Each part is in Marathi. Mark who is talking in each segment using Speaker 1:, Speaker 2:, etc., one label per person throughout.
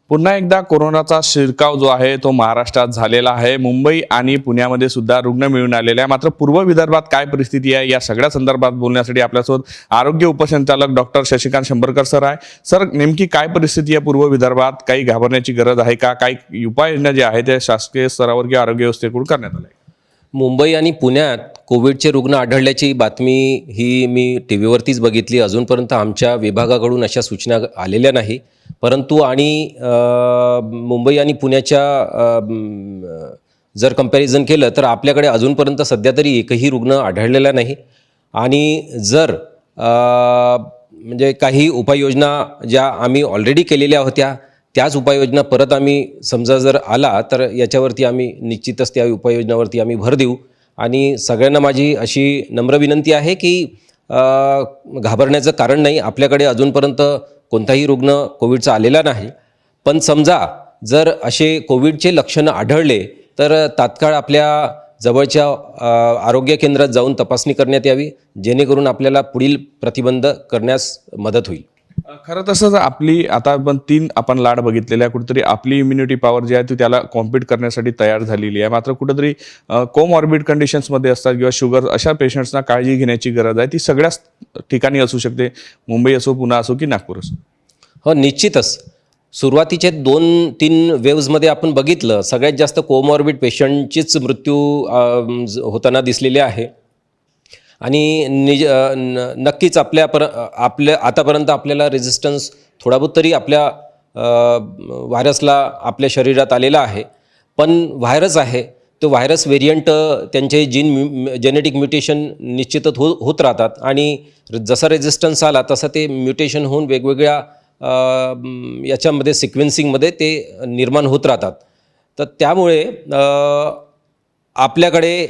Speaker 1: पुन्हा एकदा कोरोनाचा शिरकाव जो आहे तो महाराष्ट्रात झालेला आहे। मुंबई आणि पुण्यामध्ये सुद्धा रुग्ण मिळून आलेले आहे। मात्र पूर्व विदर्भात काय परिस्थिती आहे या सगळ्या संदर्भात बोलण्यासाठी आपल्यासोबत आरोग्य उपसंचालक डॉक्टर शशिकांत शंभरकर सर आहे। सर, नेमकी काय परिस्थिती आहे पूर्व विदर्भात? काही घाबरण्याची गरज आहे का? काही उपाययोजना जे आहे ते शासकीय स्तरावर किंवा आरोग्य व्यवस्थेकडून करण्यात आल्या?
Speaker 2: मुंबई आणि पुण्यात कोविडचे रुग्ण आढळल्याची बातमी ही मी टी व्हीवरतीच बघितली। अजूनपर्यंत आमच्या विभागाकडून अशा सूचना आलेल्या नाही, परंतु आणि मुंबई आणि पुण्याच्या जर कंपॅरिझन केलं तर आपल्याकडे अजूनपर्यंत सध्या तरी एकही रुग्ण आढळलेला नाही। आणि जर म्हणजे काही उपाययोजना ज्या आम्ही ऑलरेडी केलेल्या होत्या त्याच उपाययोजना परत आम्ही समजा जर आला तर याच्यावरती आम्ही निश्चितच त्या उपाययोजनावरती आम्ही भर देऊ। आणि सगळ्यांना माझी अशी नम्र विनंती आहे की घाबरण्याचं कारण नाही। आपल्याकडे अजूनपर्यंत कोणताही रुग्ण कोविडचा आलेला नाही, पण समजा जर असे कोविडचे लक्षणं आढळले तर तात्काळ आपल्या जवळच्या आरोग्य केंद्रात जाऊन तपासणी करण्यात यावी, जेणेकरून आपल्याला पुढील प्रतिबंध करण्यास मदत होईल।
Speaker 1: खरं तसंच आपली आता आपण लाट बघितलेल्या कुठेतरी आपली इम्युनिटी पॉवर जी आहे ती त्याला कॉम्पीट करण्यासाठी तयार झालेली आहे। मात्र कुठेतरी कोमॉर्बिड कंडिशन्समध्ये असतात किंवा शुगर अशा पेशंट्सना काळजी घेण्याची गरज आहे। ती सगळ्याच ठिकाणी असू शकते, मुंबई असो, पुणे असो की नागपूर असो।
Speaker 2: हो, निश्चितच सुरुवातीचे 2-3 वेव्हजमध्ये आपण बघितलं सगळ्यात जास्त कोमॉर्बिड पेशंटचीच मृत्यू होताना दिसलेले आहे। आणि नक्कीच आतापर्यंत आपल्याला रेझिस्टन्स थोडा बहुत तरी आपल्या व्हायरसला आपल्या शरीरात आलेला आहे, पण व्हायरस आहे तो व्हायरस व्हेरियंट त्यांचे जेनेटिक म्युटेशन निश्चितच होत राहतात आणि जसा रेझिस्टन्स आला तसं ते म्युटेशन होऊन वेगवेगळ्या याच्यामध्ये सिक्वेन्सिंगमध्ये ते निर्माण होत राहतात। तर त्यामुळे आपल्याकडे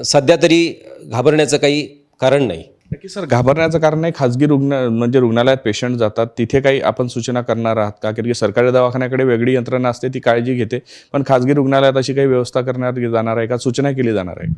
Speaker 2: सध्या तरी घाबरण्याचं काही कारण नाही।
Speaker 1: नक्की सर, घाबरण्याचं कारण नाही। खाजगी रुग्णालयात पेशंट जातात तिथे काही आपण सूचना करणार आहात का? कारण की सरकारी दवाखान्याकडे वेगळी यंत्रणा असते, ती काळजी घेते, पण खाजगी रुग्णालयात अशी काही व्यवस्था करण्यात जाणार आहे का? सूचना केली जाणार आहे?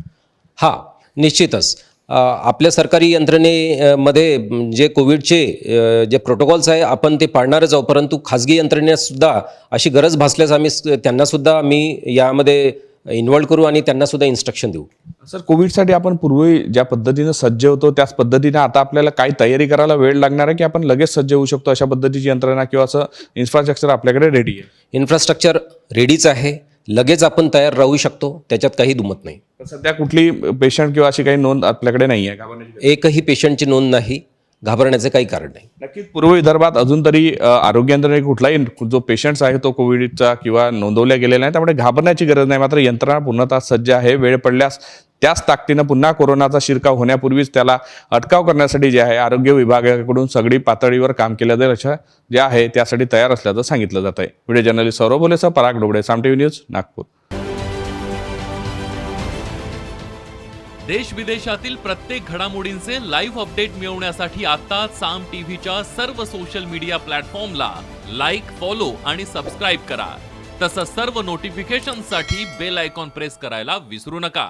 Speaker 2: हां, निश्चितच आपल्या सरकारी यंत्रणेमध्ये जे कोविडचे जे प्रोटोकॉल्स आहे आपण ते पाळणारच आहोत, परंतु खाजगी यंत्रणेसुद्धा अशी गरज भासल्यास आम्ही त्यांनासुद्धा यामध्ये इन्व्हॉल्व करू आणि त्यांनासुद्धा इन्स्ट्रक्शन देऊ।
Speaker 1: सर, कोविडसाठी आपण पूर्वी ज्या पद्धतीनं सज्ज होतो त्याच पद्धतीने आता आपल्याला काही तयारी करायला वेळ लागणार आहे की आपण लगेच सज्ज होऊ शकतो? अशा पद्धतीची यंत्रणा किंवा असं इन्फ्रास्ट्रक्चर आपल्याकडे रेडी आहे?
Speaker 2: इन्फ्रास्ट्रक्चर रेडीच आहे, लगेच आपण तयार राहू शकतो, त्याच्यात काही दुमत नाही।
Speaker 1: सध्या कुठली पेशंट किंवा अशी काही नोंद आपल्याकडे नाही आहे?
Speaker 2: एकही पेशंटची नोंद नाही, घाबरण्याचं काही कारण नाही।
Speaker 1: नक्कीच पूर्व विदर्भात अजून तरी आरोग्य यंत्रणेने कुठलाही जो पेशंट्स आहे तो कोविडचा किंवा नोंदवल्या गेलेला नाही, त्यामुळे घाबरण्याची गरज नाही। मात्र यंत्रणा पूर्णतः सज्ज आहे। वेळ पडल्यास त्याच ताकदीनं पुन्हा कोरोनाचा शिरकाव होण्यापूर्वीच त्याला अटकाव करण्यासाठी जे आहे आरोग्य विभागाकडून सगळी पातळीवर काम केलं जाईल अशा जे आहे त्यासाठी तयार असल्याचं सांगितलं जात आहे। व्हिडिओ जर्नलिस्ट सौरभ बोलेसह पराग डोबळे, साम टीव्ही न्यूज, नागपूर।
Speaker 3: देश विदेशातील प्रत्येक घडामोडींचे लाईव्ह अपडेट मिळवण्यासाठी आता साम टीव्हीच्या सर्व सोशल मीडिया प्लॅटफॉर्मला लाईक, फॉलो आणि सबस्क्राईब करा। तसंच सर्व नोटिफिकेशनसाठी बेल आयकॉन प्रेस करायला विसरू नका।